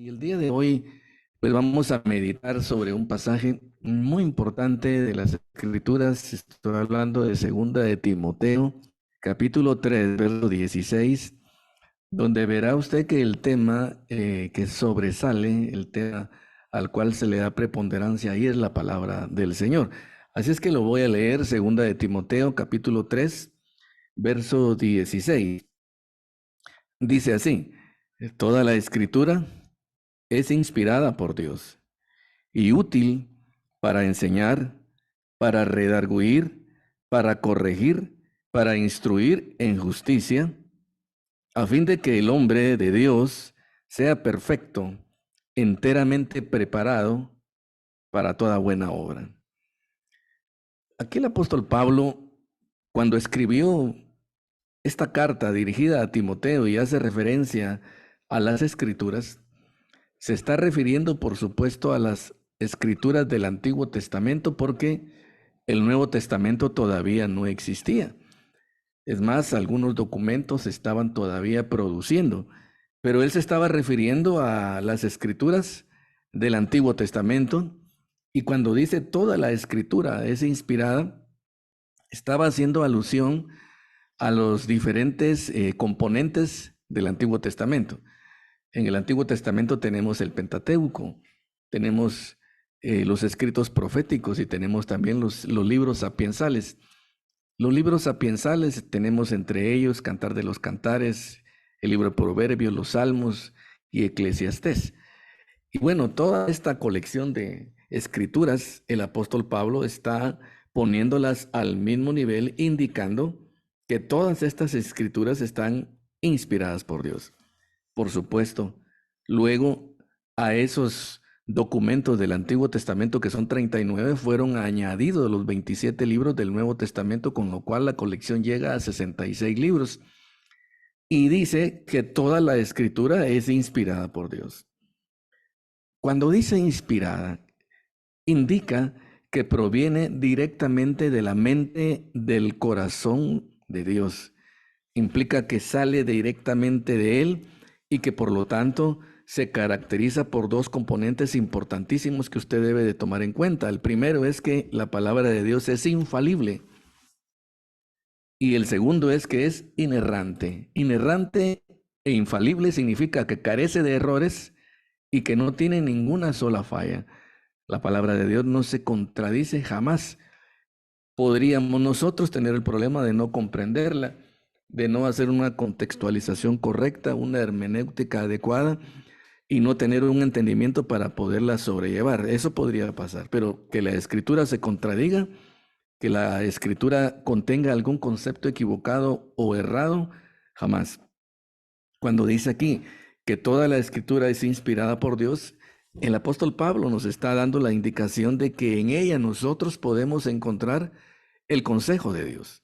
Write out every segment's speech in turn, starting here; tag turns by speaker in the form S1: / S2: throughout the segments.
S1: Y el día de hoy, pues vamos a meditar sobre un pasaje muy importante de las Escrituras. Estoy hablando de Segunda de Timoteo, capítulo 3, verso 16, donde verá usted que el tema que sobresale, el tema al cual se le da preponderancia ahí es la palabra del Señor. Así es que lo voy a leer, Segunda de Timoteo, capítulo 3, verso 16. Dice así: toda la Escritura es inspirada por Dios y útil para enseñar, para redarguir, para corregir, para instruir en justicia, a fin de que el hombre de Dios sea perfecto, enteramente preparado para toda buena obra. Aquí el apóstol Pablo, cuando escribió esta carta dirigida a Timoteo y hace referencia a las Escrituras, se está refiriendo, por supuesto, a las escrituras del Antiguo Testamento porque el Nuevo Testamento todavía no existía. Es más, algunos documentos estaban todavía produciendo, pero él se estaba refiriendo a las escrituras del Antiguo Testamento, y cuando dice toda la escritura es inspirada, estaba haciendo alusión a los diferentes componentes del Antiguo Testamento. En el Antiguo Testamento tenemos el Pentateuco, tenemos los escritos proféticos y tenemos también los libros sapiensales. Los libros sapiensales tenemos entre ellos Cantar de los Cantares, el libro de Proverbios, los Salmos y Eclesiastés. Y bueno, toda esta colección de escrituras, el apóstol Pablo está poniéndolas al mismo nivel, indicando que todas estas escrituras están inspiradas por Dios. Por supuesto, luego a esos documentos del Antiguo Testamento, que son 39, fueron añadidos los 27 libros del Nuevo Testamento, con lo cual la colección llega a 66 libros. Y dice que toda la escritura es inspirada por Dios. Cuando dice inspirada, indica que proviene directamente de la mente, del corazón de Dios. Implica que sale directamente de Él y que por lo tanto se caracteriza por dos componentes importantísimos que usted debe de tomar en cuenta. El primero es que la palabra de Dios es infalible y el segundo es que es inerrante. Inerrante e infalible significa que carece de errores y que no tiene ninguna sola falla. La palabra de Dios no se contradice jamás. Podríamos nosotros tener el problema de no comprenderla, de no hacer una contextualización correcta, una hermenéutica adecuada y no tener un entendimiento para poderla sobrellevar. Eso podría pasar, pero que la escritura se contradiga, que la escritura contenga algún concepto equivocado o errado, jamás. Cuando dice aquí que toda la escritura es inspirada por Dios, el apóstol Pablo nos está dando la indicación de que en ella nosotros podemos encontrar el consejo de Dios.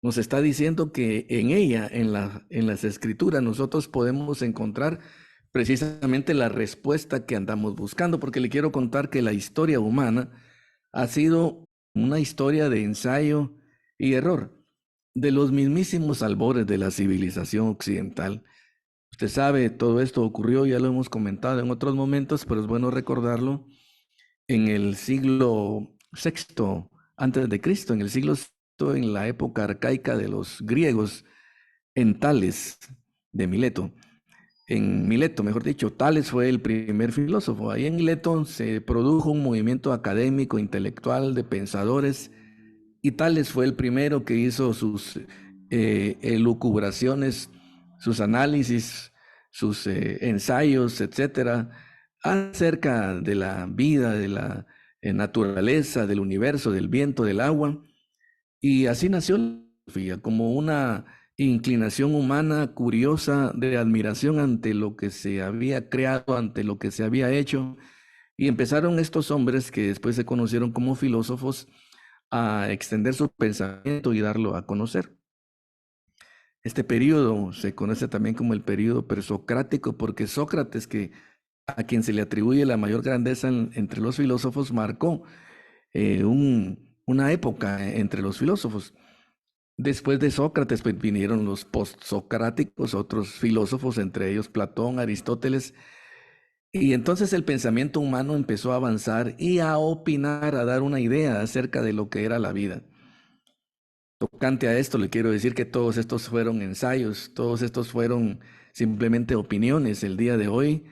S1: Nos está diciendo que en ella, en las escrituras, nosotros podemos encontrar precisamente la respuesta que andamos buscando, porque le quiero contar que la historia humana ha sido una historia de ensayo y error, de los mismísimos albores de la civilización occidental. Usted sabe, todo esto ocurrió, ya lo hemos comentado en otros momentos, pero es bueno recordarlo, en el siglo VI antes de Cristo, en el siglo VI, en la época arcaica de los griegos, en Tales de Mileto. En Mileto, mejor dicho, Tales fue el primer filósofo. Ahí en Mileto se produjo un movimiento académico, intelectual, de pensadores, y Tales fue el primero que hizo sus elucubraciones, sus análisis, sus ensayos, etcétera, acerca de la vida, de la naturaleza, del universo, del viento, del agua. Y así nació la filosofía, como una inclinación humana curiosa de admiración ante lo que se había creado, ante lo que se había hecho. Y empezaron estos hombres, que después se conocieron como filósofos, a extender su pensamiento y darlo a conocer. Este periodo se conoce también como el periodo presocrático, porque Sócrates, a quien se le atribuye la mayor grandeza entre los filósofos, marcó una época entre los filósofos. Después de Sócrates, pues, vinieron los postsocráticos, otros filósofos, entre ellos Platón, Aristóteles, Y entonces el pensamiento humano empezó a avanzar y a opinar, a dar una idea acerca de lo que era la vida. Tocante a esto, le quiero decir que todos estos fueron ensayos, todos estos fueron simplemente opiniones. El día de hoy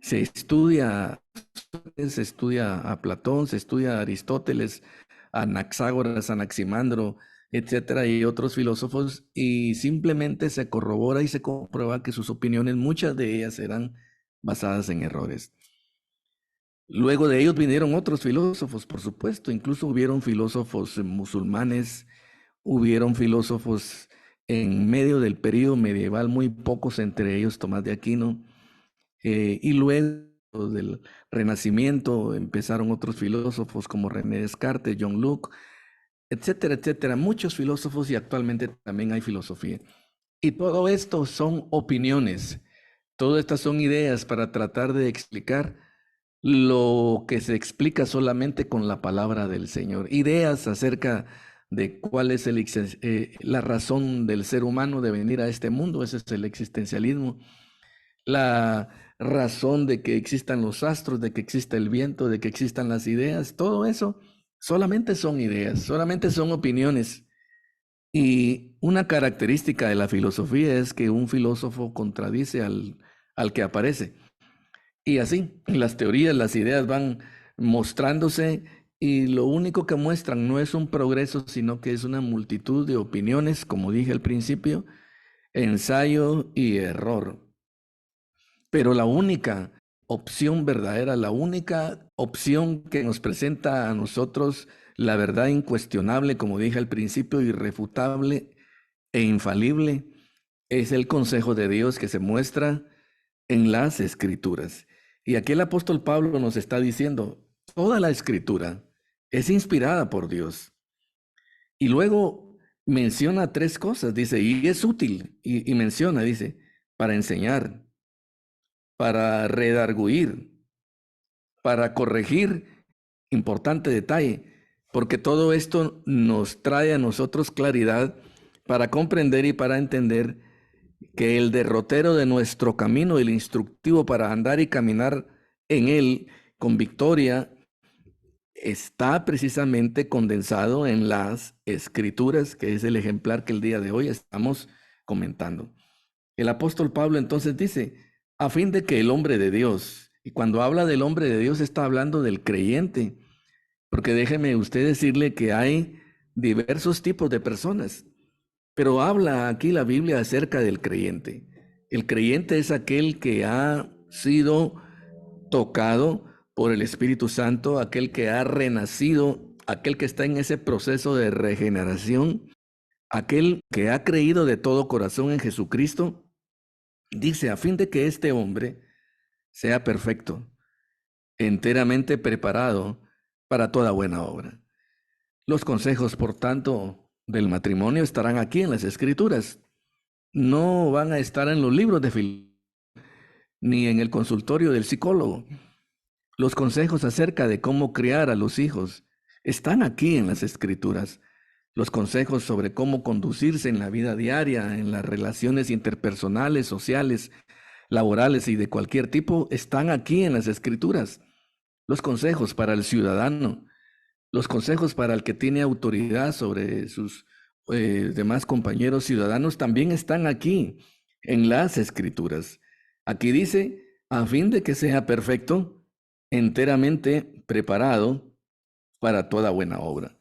S1: se estudia a Platón, se estudia a Aristóteles, a Anaxágoras, a Anaximandro, etcétera, y otros filósofos, y simplemente se corrobora y se comprueba que sus opiniones, muchas de ellas eran basadas en errores. Luego de ellos vinieron otros filósofos, por supuesto, incluso hubieron filósofos musulmanes, hubieron filósofos en medio del periodo medieval, muy pocos, entre ellos Tomás de Aquino, y luego del Renacimiento empezaron otros filósofos como René Descartes, John Locke, etcétera, etcétera, muchos filósofos, y actualmente también hay filosofía. Y todo esto son opiniones, todas estas son ideas para tratar de explicar lo que se explica solamente con la palabra del Señor. Ideas acerca de cuál es la razón del ser humano de venir a este mundo, ese es el existencialismo. La razón de que existan los astros, de que exista el viento, de que existan las ideas, todo eso solamente son ideas, solamente son opiniones. Y una característica de la filosofía es que un filósofo contradice al que aparece. Y así, las teorías, las ideas van mostrándose y lo único que muestran no es un progreso, sino que es una multitud de opiniones, como dije al principio, ensayo y error. Pero la única opción verdadera, la única opción que nos presenta a nosotros la verdad incuestionable, como dije al principio, irrefutable e infalible, es el consejo de Dios que se muestra en las Escrituras. Y aquí el apóstol Pablo nos está diciendo, toda la Escritura es inspirada por Dios. Y luego menciona tres cosas, dice, y es útil, y menciona, dice, para enseñar, para redarguir, para corregir, importante detalle, porque todo esto nos trae a nosotros claridad para comprender y para entender que el derrotero de nuestro camino, el instructivo para andar y caminar en él con victoria, está precisamente condensado en las Escrituras, que es el ejemplar que el día de hoy estamos comentando. El apóstol Pablo entonces dice, a fin de que el hombre de Dios, y cuando habla del hombre de Dios está hablando del creyente, porque déjeme usted decirle que hay diversos tipos de personas. Pero habla aquí la Biblia acerca del creyente. El creyente es aquel que ha sido tocado por el Espíritu Santo, aquel que ha renacido, aquel que está en ese proceso de regeneración, aquel que ha creído de todo corazón en Jesucristo. Dice, a fin de que este hombre sea perfecto, enteramente preparado para toda buena obra. Los consejos, por tanto, del matrimonio estarán aquí en las Escrituras. No van a estar en los libros de filosofía ni en el consultorio del psicólogo. Los consejos acerca de cómo criar a los hijos están aquí en las Escrituras. Los consejos sobre cómo conducirse en la vida diaria, en las relaciones interpersonales, sociales, laborales y de cualquier tipo están aquí en las Escrituras. Los consejos para el ciudadano, los consejos para el que tiene autoridad sobre sus demás compañeros ciudadanos también están aquí en las Escrituras. Aquí dice, a fin de que sea perfecto, enteramente preparado para toda buena obra.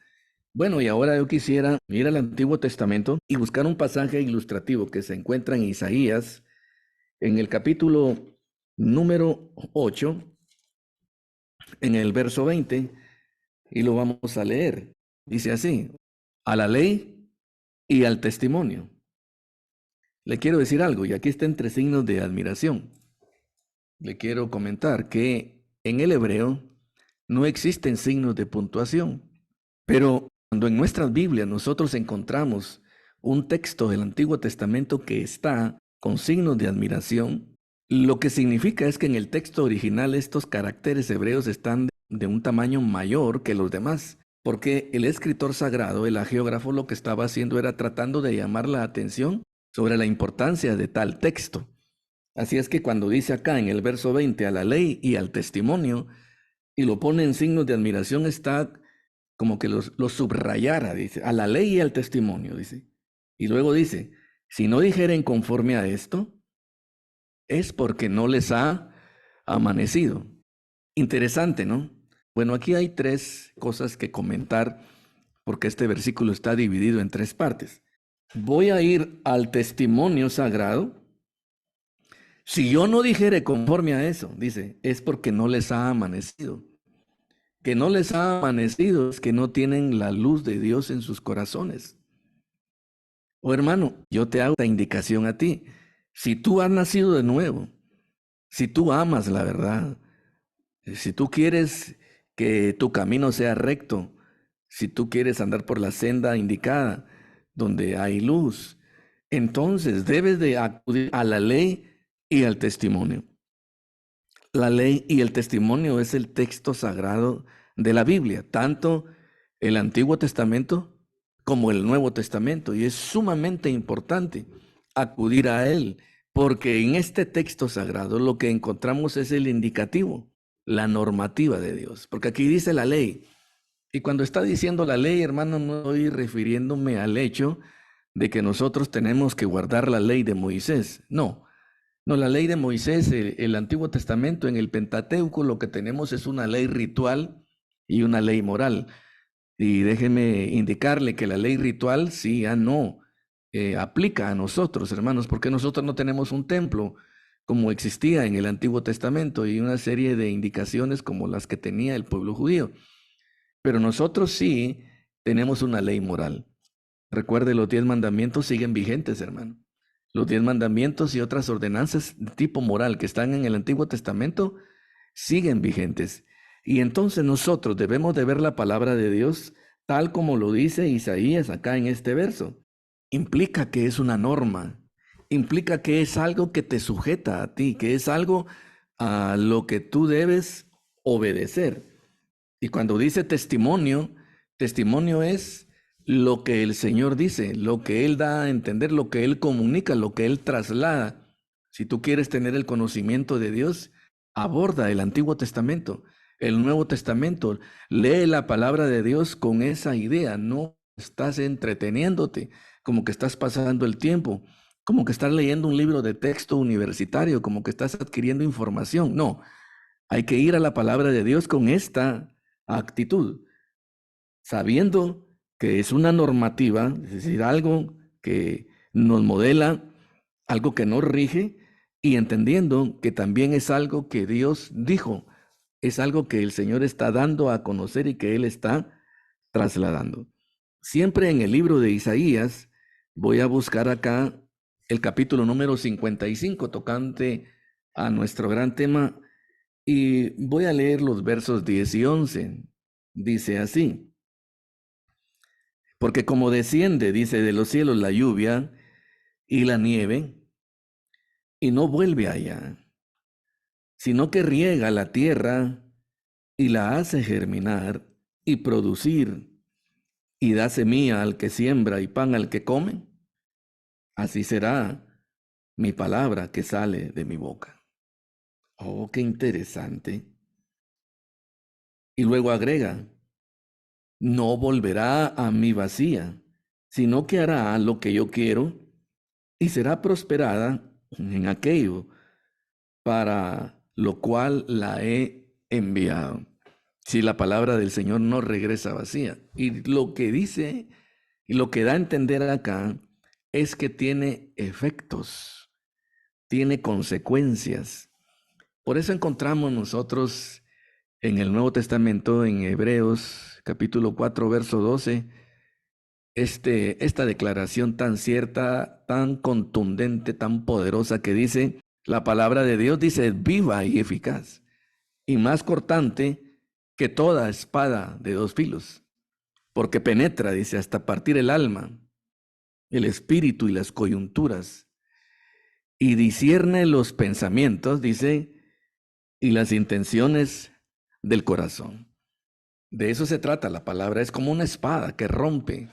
S1: Bueno, y ahora yo quisiera ir al Antiguo Testamento y buscar un pasaje ilustrativo que se encuentra en Isaías, en el capítulo número 8, en el verso 20, y lo vamos a leer. Dice así, a la ley y al testimonio. Le quiero decir algo, y aquí está entre signos de admiración. Le quiero comentar que en el hebreo no existen signos de puntuación, pero cuando en nuestras Biblias nosotros encontramos un texto del Antiguo Testamento que está con signos de admiración, lo que significa es que en el texto original estos caracteres hebreos están de un tamaño mayor que los demás, porque el escritor sagrado, el hagiógrafo, lo que estaba haciendo era tratando de llamar la atención sobre la importancia de tal texto. Así es que cuando dice acá en el verso 20 a la ley y al testimonio, y lo pone en signos de admiración, está como que lo subrayara, dice, a la ley y al testimonio, dice. Y luego dice, si no dijeren conforme a esto, es porque no les ha amanecido. Interesante, ¿no? Bueno, aquí hay tres cosas que comentar porque este versículo está dividido en tres partes. Voy a ir al testimonio sagrado. Si yo no dijere conforme a eso, dice, es porque no les ha amanecido. Que no les ha amanecido es que no tienen la luz de Dios en sus corazones. Oh hermano, yo te hago esta indicación a ti. Si tú has nacido de nuevo, si tú amas la verdad, si tú quieres que tu camino sea recto, si tú quieres andar por la senda indicada, donde hay luz, entonces debes de acudir a la ley y al testimonio. La ley y el testimonio es el texto sagrado de la Biblia, tanto el Antiguo Testamento como el Nuevo Testamento, y es sumamente importante acudir a él, porque en este texto sagrado lo que encontramos es el indicativo, la normativa de Dios, porque aquí dice la ley, y cuando está diciendo la ley, hermano, no estoy refiriéndome al hecho de que nosotros tenemos que guardar la ley de Moisés, no. No, la ley de Moisés, el Antiguo Testamento, en el Pentateuco, lo que tenemos es una ley ritual y una ley moral. Y déjeme indicarle que la ley ritual sí, ya no aplica a nosotros, hermanos, porque nosotros no tenemos un templo como existía en el Antiguo Testamento y una serie de indicaciones como las que tenía el pueblo judío. Pero nosotros sí tenemos una ley moral. Recuerde, los 10 mandamientos siguen vigentes, hermano. Los 10 mandamientos y otras ordenanzas de tipo moral que están en el Antiguo Testamento siguen vigentes. Y entonces nosotros debemos de ver la palabra de Dios tal como lo dice Isaías acá en este verso. Implica que es una norma, implica que es algo que te sujeta a ti, que es algo a lo que tú debes obedecer. Y cuando dice testimonio, testimonio es lo que el Señor dice, lo que Él da a entender, lo que Él comunica, lo que Él traslada. Si tú quieres tener el conocimiento de Dios, aborda el Antiguo Testamento, el Nuevo Testamento, lee la palabra de Dios con esa idea, no estás entreteniéndote, como que estás pasando el tiempo, como que estás leyendo un libro de texto universitario, como que estás adquiriendo información. No, hay que ir a la palabra de Dios con esta actitud, sabiendo que es una normativa, es decir, algo que nos modela, algo que nos rige, y entendiendo que también es algo que Dios dijo, es algo que el Señor está dando a conocer y que Él está trasladando. Siempre en el libro de Isaías, voy a buscar acá el capítulo número 55, tocante a nuestro gran tema, y voy a leer los versos 10 y 11. Dice así: porque como desciende, dice, de los cielos la lluvia y la nieve, y no vuelve allá, sino que riega la tierra y la hace germinar y producir, y da semilla al que siembra y pan al que come, así será mi palabra que sale de mi boca. Oh, qué interesante. Y luego agrega: no volverá a mí vacía, sino que hará lo que yo quiero y será prosperada en aquello para lo cual la he enviado. Si la palabra del Señor no regresa vacía. Y lo que dice y lo que da a entender acá es que tiene efectos, tiene consecuencias. Por eso encontramos nosotros en el Nuevo Testamento, en Hebreos capítulo 4, verso 12, esta declaración tan cierta, tan contundente, tan poderosa que dice, la palabra de Dios dice, viva y eficaz, y más cortante que toda espada de dos filos, porque penetra, dice, hasta partir el alma, el espíritu y las coyunturas, y discierne los pensamientos, dice, y las intenciones del corazón. De eso se trata la palabra, es como una espada que rompe,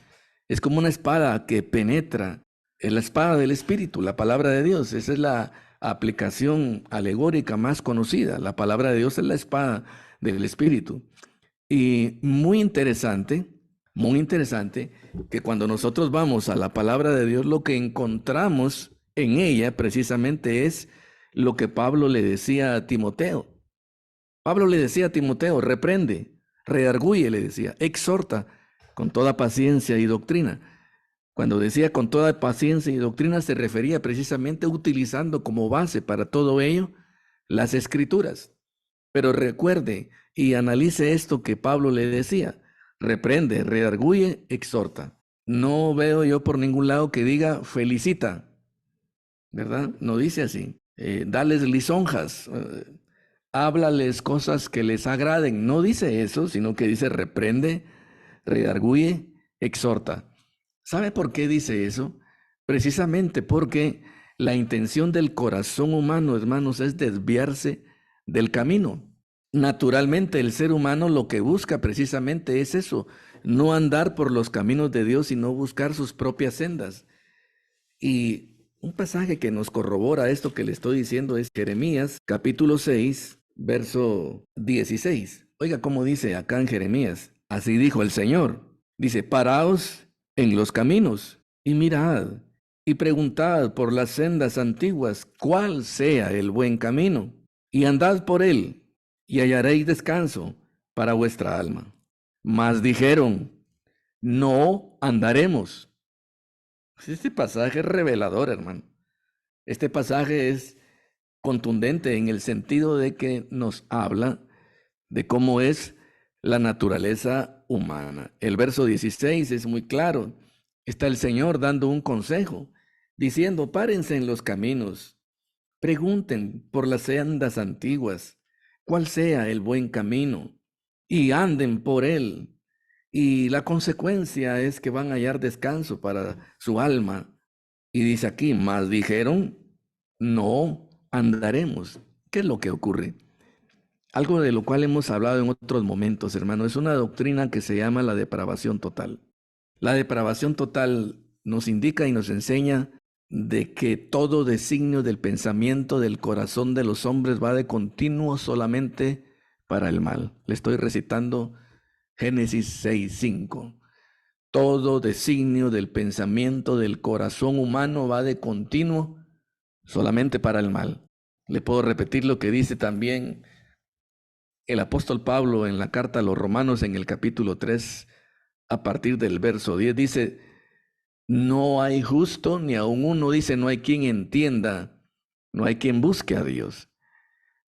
S1: es como una espada que penetra, es la espada del Espíritu, la palabra de Dios. Esa es la aplicación alegórica más conocida. La palabra de Dios es la espada del Espíritu. Y muy interesante, que cuando nosotros vamos a la palabra de Dios, lo que encontramos en ella precisamente es lo que Pablo le decía a Timoteo. Pablo le decía a Timoteo, reprende, redarguye, le decía, exhorta con toda paciencia y doctrina. Cuando decía con toda paciencia y doctrina, se refería precisamente utilizando como base para todo ello las Escrituras. Pero recuerde y analice esto que Pablo le decía, reprende, redarguye, exhorta. No veo yo por ningún lado que diga felicita, ¿verdad? No dice así. Dales lisonjas, háblales cosas que les agraden. No dice eso, sino que dice reprende, redarguye, exhorta. ¿Sabe por qué dice eso? Precisamente porque la intención del corazón humano, hermanos, es desviarse del camino. Naturalmente, el ser humano lo que busca precisamente es eso, no andar por los caminos de Dios, sino buscar sus propias sendas. Y un pasaje que nos corrobora esto que le estoy diciendo es Jeremías, capítulo 6, verso 16. Oiga cómo dice acá en Jeremías, así dijo el Señor. Dice, paraos en los caminos y mirad y preguntad por las sendas antiguas cuál sea el buen camino y andad por él y hallaréis descanso para vuestra alma. Mas dijeron, no andaremos. Este pasaje es revelador, hermano. Este pasaje es contundente en el sentido de que nos habla de cómo es la naturaleza humana. El verso 16 es muy claro. Está el Señor dando un consejo, diciendo, párense en los caminos, pregunten por las sendas antiguas, cuál sea el buen camino, y anden por él. Y la consecuencia es que van a hallar descanso para su alma. Y dice aquí, mas dijeron, no andaremos. ¿Qué es lo que ocurre? Algo de lo cual hemos hablado en otros momentos, hermano, es una doctrina que se llama la depravación total. La depravación total nos indica y nos enseña de que todo designio del pensamiento del corazón de los hombres va de continuo solamente para el mal. Le estoy recitando Génesis 6:5. Todo designio del pensamiento del corazón humano va de continuo solamente para el mal. Le puedo repetir lo que dice también el apóstol Pablo en la carta a los Romanos en el capítulo 3, a partir del verso 10, dice, no hay justo ni aun uno, dice, no hay quien entienda, no hay quien busque a Dios.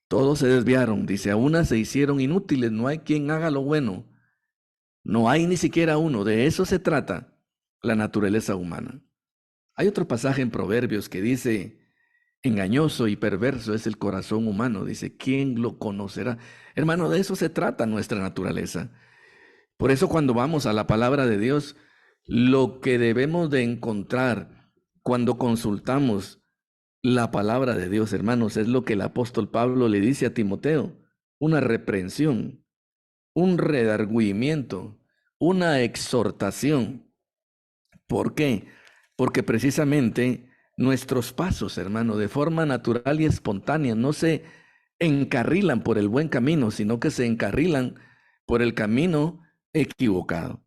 S1: Todos se desviaron, dice, a unas se hicieron inútiles, no hay quien haga lo bueno. No hay ni siquiera uno, de eso se trata la naturaleza humana. Hay otro pasaje en Proverbios que dice, engañoso y perverso es el corazón humano, dice, ¿quién lo conocerá? Hermano, de eso se trata nuestra naturaleza. Por eso cuando vamos a la palabra de Dios, lo que debemos de encontrar cuando consultamos la palabra de Dios, hermanos, es lo que el apóstol Pablo le dice a Timoteo, una reprensión, un redargüimiento, una exhortación. ¿Por qué? Porque precisamente nuestros pasos, hermano, de forma natural y espontánea, no se encarrilan por el buen camino, sino que se encarrilan por el camino equivocado.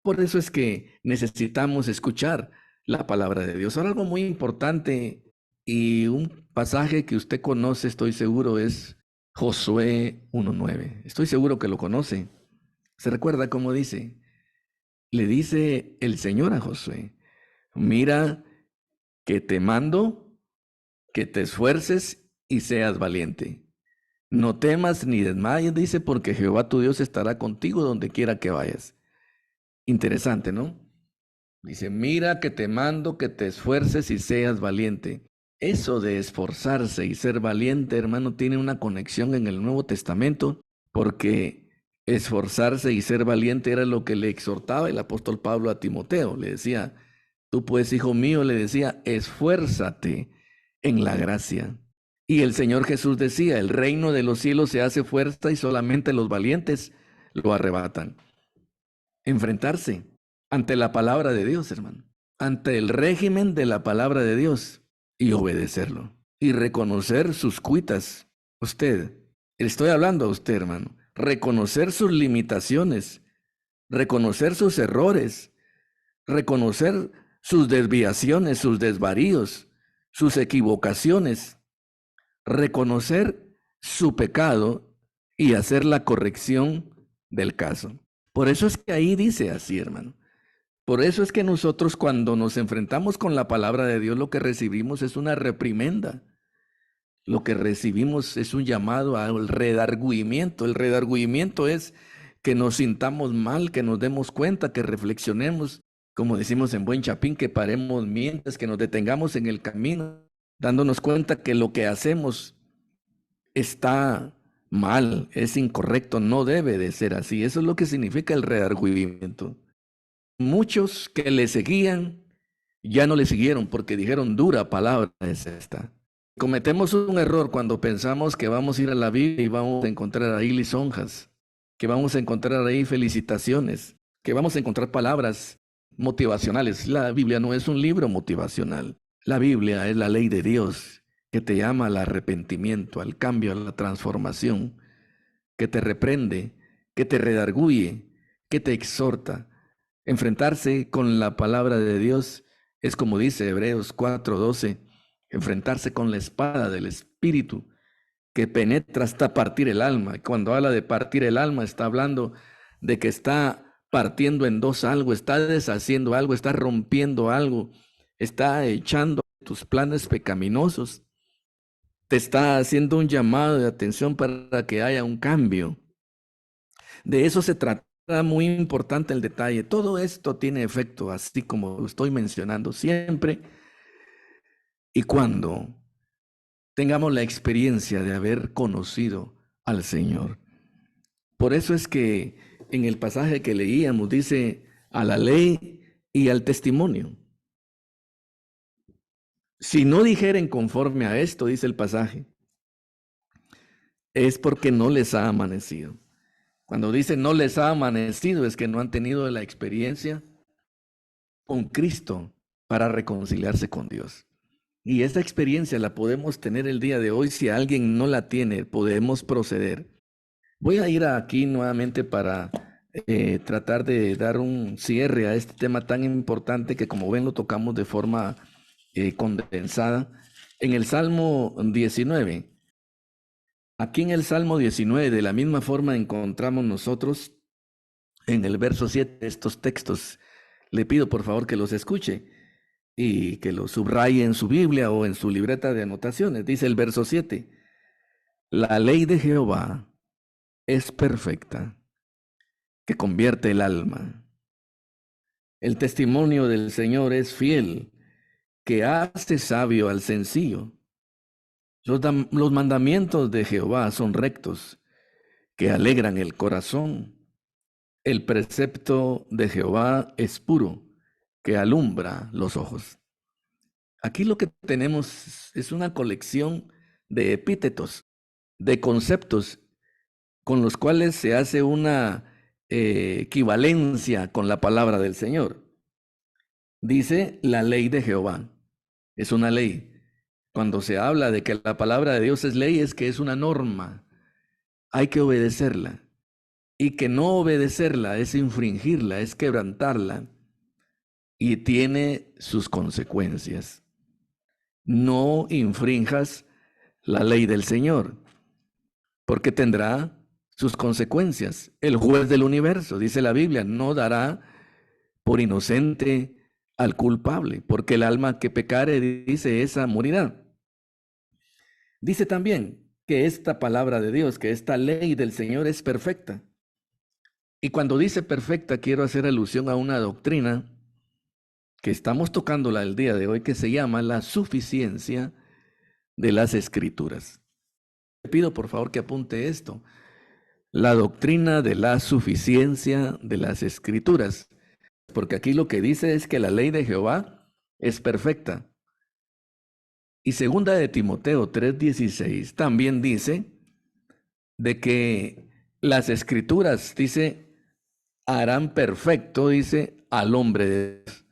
S1: Por eso es que necesitamos escuchar la palabra de Dios. Ahora, algo muy importante y un pasaje que usted conoce, estoy seguro, es Josué 1:9. Estoy seguro que lo conoce. ¿Se recuerda cómo dice? Le dice el Señor a Josué, mira que te mando, que te esfuerces y seas valiente. No temas ni desmayes, dice, porque Jehová tu Dios estará contigo donde quiera que vayas. Interesante, ¿no? Dice, mira que te mando, que te esfuerces y seas valiente. Eso de esforzarse y ser valiente, hermano, tiene una conexión en el Nuevo Testamento, porque esforzarse y ser valiente era lo que le exhortaba el apóstol Pablo a Timoteo. Le decía, tú pues, hijo mío, le decía, esfuérzate en la gracia. Y el Señor Jesús decía, el reino de los cielos se hace fuerza y solamente los valientes lo arrebatan. Enfrentarse ante la palabra de Dios, hermano, ante el régimen de la palabra de Dios y obedecerlo. y reconocer sus cuitas. Usted, estoy hablando a usted, hermano. Reconocer sus limitaciones, reconocer sus errores, reconocer sus desviaciones, sus desvaríos, sus equivocaciones, reconocer su pecado y hacer la corrección del caso. Por eso es que ahí dice así, hermano. Por eso es que nosotros cuando nos enfrentamos con la palabra de Dios, lo que recibimos es una reprimenda. Lo que recibimos es un llamado al redargüimiento. El redargüimiento es que nos sintamos mal, que nos demos cuenta, que reflexionemos, como decimos en buen chapín, que paremos mientras, que nos detengamos en el camino, dándonos cuenta que lo que hacemos está mal, es incorrecto, no debe de ser así. Eso es lo que significa el redargüimiento. Muchos que le seguían ya no le siguieron porque dijeron: dura palabra es esta. Cometemos un error cuando pensamos que vamos a ir a la Biblia y vamos a encontrar ahí lisonjas, que vamos a encontrar ahí felicitaciones, que vamos a encontrar palabras motivacionales. La Biblia no es un libro motivacional. La Biblia es la ley de Dios que te llama al arrepentimiento, al cambio, a la transformación, que te reprende, que te redarguye, que te exhorta. Enfrentarse con la palabra de Dios es, como dice Hebreos 4:12, enfrentarse con la espada del Espíritu que penetra hasta partir el alma. Y cuando habla de partir el alma, está hablando de que está partiendo en dos algo, está deshaciendo algo, está rompiendo algo, está echando tus planes pecaminosos, te está haciendo un llamado de atención para que haya un cambio. De eso se trata. Muy importante el detalle. Todo esto tiene efecto, así como lo estoy mencionando, siempre y cuando tengamos la experiencia de haber conocido al Señor. Por eso es que en el pasaje que leíamos dice: a la ley y al testimonio. Si no dijeren conforme a esto, dice el pasaje, es porque no les ha amanecido. Cuando dice no les ha amanecido, es que no han tenido la experiencia con Cristo para reconciliarse con Dios. Y esta experiencia la podemos tener el día de hoy. Si alguien no la tiene, podemos proceder. Voy a ir aquí nuevamente para tratar de dar un cierre a este tema tan importante que, como ven, lo tocamos de forma condensada. En el Salmo 19, aquí en el Salmo 19, de la misma forma encontramos nosotros en el verso 7 estos textos. Le pido por favor que los escuche y que los subraye en su Biblia o en su libreta de anotaciones. Dice el verso 7: la ley de Jehová es perfecta, que convierte el alma. El testimonio del Señor es fiel, que hace sabio al sencillo. Los mandamientos de Jehová son rectos, que alegran el corazón. El precepto de Jehová es puro, que alumbra los ojos. Aquí lo que tenemos es una colección de epítetos, de conceptos con los cuales se hace una equivalencia con la palabra del Señor. Dice la ley de Jehová. Es una ley. Cuando se habla de que la palabra de Dios es ley, es que es una norma. Hay que obedecerla. Y que no obedecerla es infringirla, es quebrantarla. Y tiene sus consecuencias. No infrinjas la ley del Señor, porque tendrá sus consecuencias. El juez del universo, dice la Biblia, no dará por inocente al culpable, porque el alma que pecare, dice, esa morirá. Dice también que esta palabra de Dios, que esta ley del Señor es perfecta. Y cuando dice perfecta, quiero hacer alusión a una doctrina que estamos tocándola el día de hoy, que se llama la suficiencia de las Escrituras. Le pido por favor que apunte esto: la doctrina de la suficiencia de las Escrituras, porque aquí lo que dice es que la ley de Jehová es perfecta. Y segunda de Timoteo 3:16 también dice de que las Escrituras, dice, harán perfecto, dice, al hombre de Dios,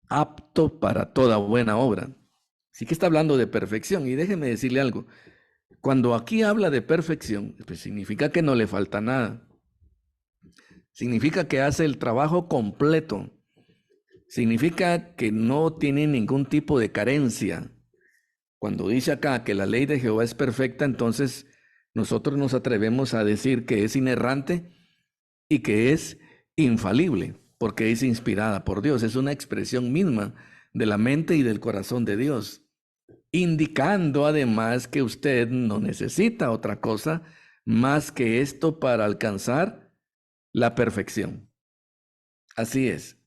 S1: apto para toda buena obra. Sí que está hablando de perfección. Y déjeme decirle algo. Cuando aquí habla de perfección, pues significa que no le falta nada. Significa que hace el trabajo completo. Significa que no tiene ningún tipo de carencia. Cuando dice acá que la ley de Jehová es perfecta, entonces nosotros nos atrevemos a decir que es inerrante y que es infalible, porque es inspirada por Dios. Es una expresión misma de la mente y del corazón de Dios, indicando además que usted no necesita otra cosa más que esto para alcanzar la perfección. Así es.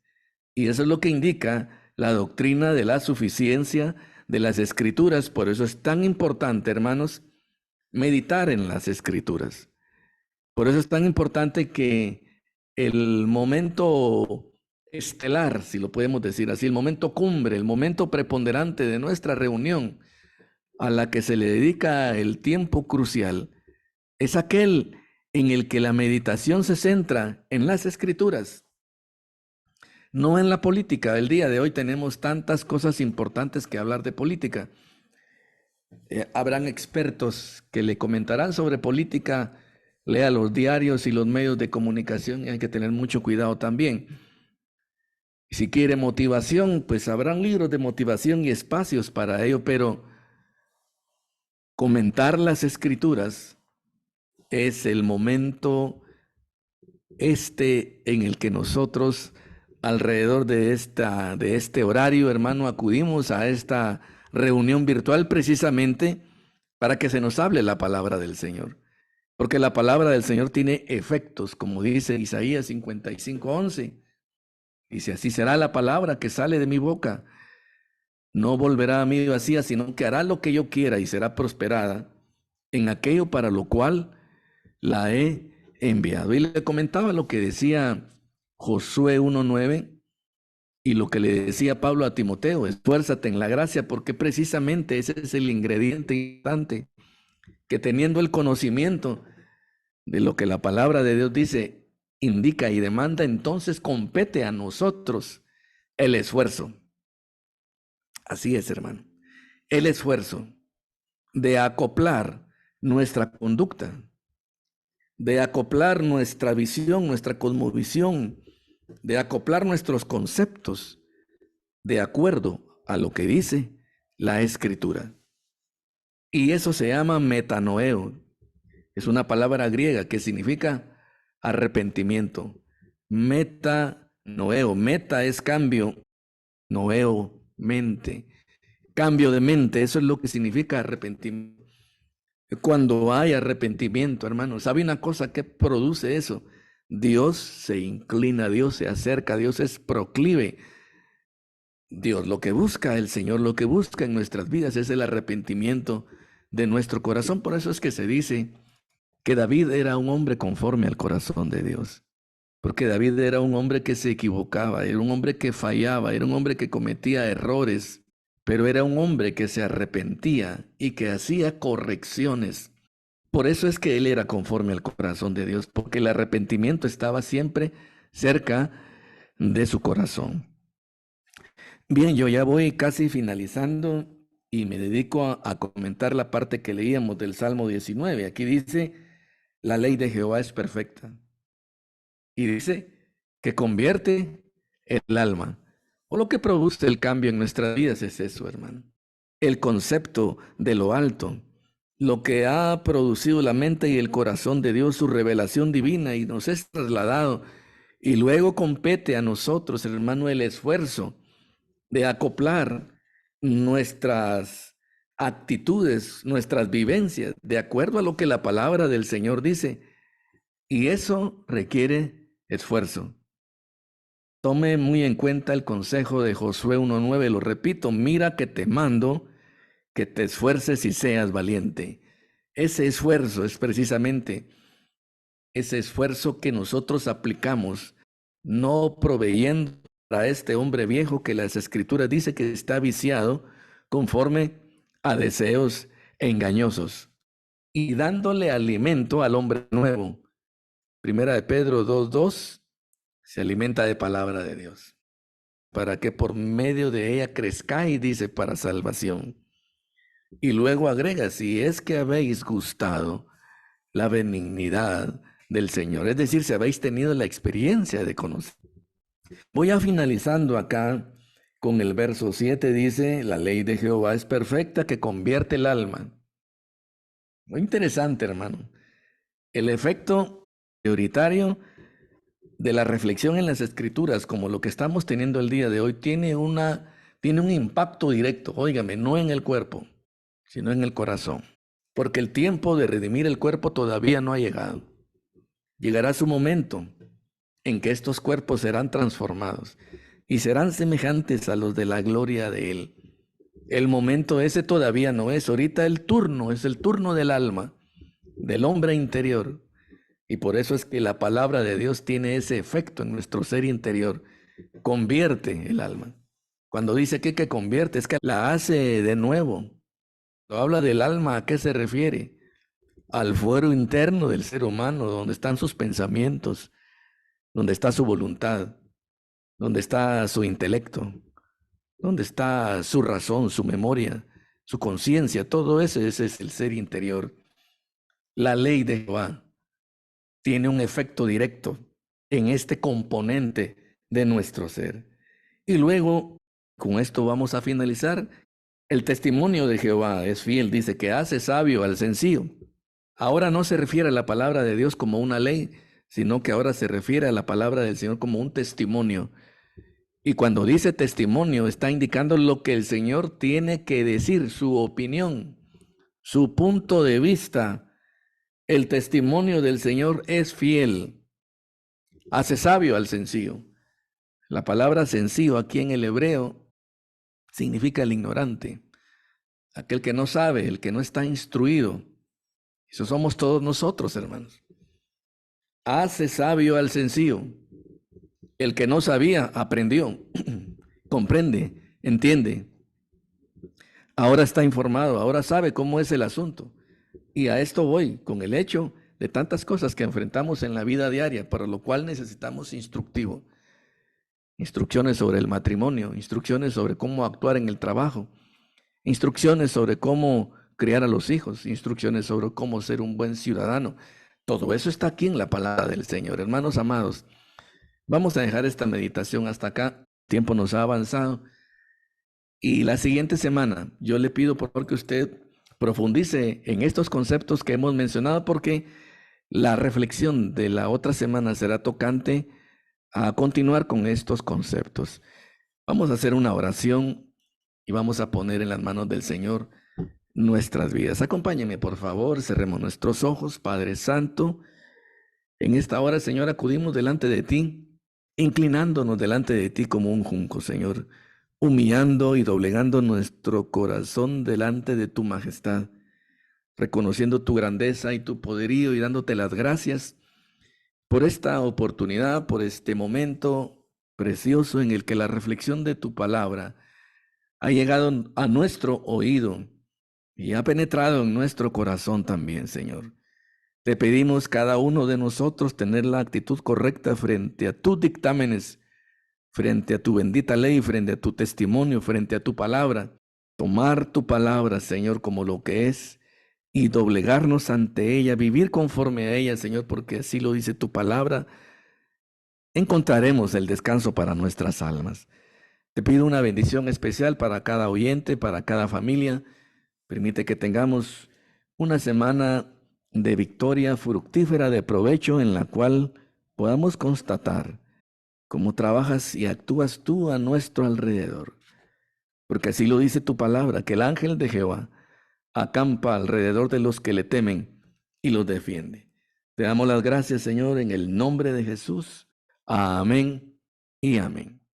S1: Y eso es lo que indica la doctrina de la suficiencia de las Escrituras. Por eso es tan importante, hermanos, meditar en las Escrituras. Por eso es tan importante que el momento estelar, si lo podemos decir así, el momento cumbre, el momento preponderante de nuestra reunión, a la que se le dedica el tiempo crucial, es aquel en el que la meditación se centra en las Escrituras, no en la política. El día de hoy tenemos tantas cosas importantes que hablar de política. Habrán expertos que le comentarán sobre política. Lea los diarios y los medios de comunicación, y hay que tener mucho cuidado también. Si quiere motivación, pues habrán libros de motivación y espacios para ello, pero comentar las Escrituras es el momento en el que nosotros alrededor de este horario, hermano, acudimos a esta reunión virtual precisamente para que se nos hable la palabra del Señor. Porque la palabra del Señor tiene efectos, como dice Isaías 55:11. Dice, así será la palabra que sale de mi boca. No volverá a mí vacía, sino que hará lo que yo quiera y será prosperada en aquello para lo cual la he enviado. Y le comentaba lo que decía Josué 1:9 y lo que le decía Pablo a Timoteo, esfuérzate en la gracia, porque precisamente ese es el ingrediente importante, que teniendo el conocimiento de lo que la palabra de Dios dice, indica y demanda, entonces compete a nosotros el esfuerzo. Así es, hermano. El esfuerzo de acoplar nuestra conducta, de acoplar nuestra visión, nuestra cosmovisión, de acoplar nuestros conceptos de acuerdo a lo que dice la Escritura. Y eso se llama metanoeo. Es una palabra griega que significa arrepentimiento. Metanoeo. Meta es cambio. Noeo, mente. Cambio de mente, eso es lo que significa arrepentimiento. Cuando hay arrepentimiento, hermano, ¿sabe una cosa que produce eso? Dios se inclina, Dios se acerca, Dios es proclive. Dios lo que busca, el Señor lo que busca en nuestras vidas es el arrepentimiento de nuestro corazón. Por eso es que se dice que David era un hombre conforme al corazón de Dios. Porque David era un hombre que se equivocaba, era un hombre que fallaba, era un hombre que cometía errores, pero era un hombre que se arrepentía y que hacía correcciones. Por eso es que él era conforme al corazón de Dios, porque el arrepentimiento estaba siempre cerca de su corazón. Bien, yo ya voy casi finalizando y me dedico a comentar la parte que leíamos del Salmo 19. Aquí dice, la ley de Jehová es perfecta. Y dice que convierte el alma. O lo que produce el cambio en nuestras vidas es eso, hermano. El concepto de lo alto, lo que ha producido la mente y el corazón de Dios, su revelación divina, y nos es trasladado. Y luego compete a nosotros, hermano, el esfuerzo de acoplar nuestras actitudes, nuestras vivencias, de acuerdo a lo que la palabra del Señor dice. Y eso requiere esfuerzo. Tome muy en cuenta el consejo de Josué 1:9, lo repito, mira que te mando que te esfuerces y seas valiente. Ese esfuerzo es precisamente ese esfuerzo que nosotros aplicamos, no proveyendo para este hombre viejo que las Escrituras dice que está viciado conforme a deseos engañosos, y dándole alimento al hombre nuevo. Primera de Pedro 2:2, se alimenta de palabra de Dios, para que por medio de ella crezcáis, dice, para salvación. Y luego agrega, si es que habéis gustado la benignidad del Señor, es decir, si habéis tenido la experiencia de conocer. Voy a finalizando acá con el verso 7, dice, la ley de Jehová es perfecta que convierte el alma. Muy interesante, hermano. El efecto prioritario de la reflexión en las Escrituras, como lo que estamos teniendo el día de hoy, tiene un impacto directo, óigame, no en el cuerpo, sino en el corazón. Porque el tiempo de redimir el cuerpo todavía no ha llegado. Llegará su momento en que estos cuerpos serán transformados y serán semejantes a los de la gloria de Él. El momento ese todavía no es. Ahorita es el turno del alma, del hombre interior. Y por eso es que la palabra de Dios tiene ese efecto en nuestro ser interior. Convierte el alma. Cuando dice que convierte, es que la hace de nuevo. Cuando habla del alma, ¿a qué se refiere? Al fuero interno del ser humano, donde están sus pensamientos, donde está su voluntad, donde está su intelecto, donde está su razón, su memoria, su conciencia. Todo ese es el ser interior. La ley de Jehová tiene un efecto directo en este componente de nuestro ser. Y luego, con esto vamos a finalizar. El testimonio de Jehová es fiel, dice que hace sabio al sencillo. Ahora no se refiere a la palabra de Dios como una ley, sino que ahora se refiere a la palabra del Señor como un testimonio. Y cuando dice testimonio, está indicando lo que el Señor tiene que decir, su opinión, su punto de vista. El testimonio del Señor es fiel, hace sabio al sencillo. La palabra sencillo aquí en el hebreo significa el ignorante, aquel que no sabe, el que no está instruido. Eso somos todos nosotros, hermanos. Hace sabio al sencillo. El que no sabía, aprendió, comprende, entiende. Ahora está informado, ahora sabe cómo es el asunto. Y a esto voy, con el hecho de tantas cosas que enfrentamos en la vida diaria, para lo cual necesitamos instructivo. Instrucciones sobre el matrimonio, instrucciones sobre cómo actuar en el trabajo, instrucciones sobre cómo criar a los hijos, instrucciones sobre cómo ser un buen ciudadano. Todo eso está aquí en la palabra del Señor. Hermanos amados, vamos a dejar esta meditación hasta acá. El tiempo nos ha avanzado. Y la siguiente semana yo le pido por favor que usted profundice en estos conceptos que hemos mencionado, porque la reflexión de la otra semana será tocante a continuar con estos conceptos. Vamos a hacer una oración y vamos a poner en las manos del Señor nuestras vidas. Acompáñenme, por favor, cerremos nuestros ojos. Padre Santo, en esta hora, Señor, acudimos delante de ti, inclinándonos delante de ti como un junco, Señor, humillando y doblegando nuestro corazón delante de tu majestad, reconociendo tu grandeza y tu poderío y dándote las gracias por esta oportunidad, por este momento precioso en el que la reflexión de tu palabra ha llegado a nuestro oído y ha penetrado en nuestro corazón también, Señor. Te pedimos cada uno de nosotros tener la actitud correcta frente a tus dictámenes, frente a tu bendita ley, frente a tu testimonio, frente a tu palabra. Tomar tu palabra, Señor, como lo que es y doblegarnos ante ella, vivir conforme a ella, Señor, porque así lo dice tu palabra. Encontraremos el descanso para nuestras almas. Te pido una bendición especial para cada oyente, para cada familia. Permite que tengamos una semana de victoria fructífera, de provecho, en la cual podamos constatar cómo trabajas y actúas tú a nuestro alrededor. Porque así lo dice tu palabra, que el ángel de Jehová acampa alrededor de los que le temen y los defiende. Te damos las gracias, Señor, en el nombre de Jesús. Amén y amén.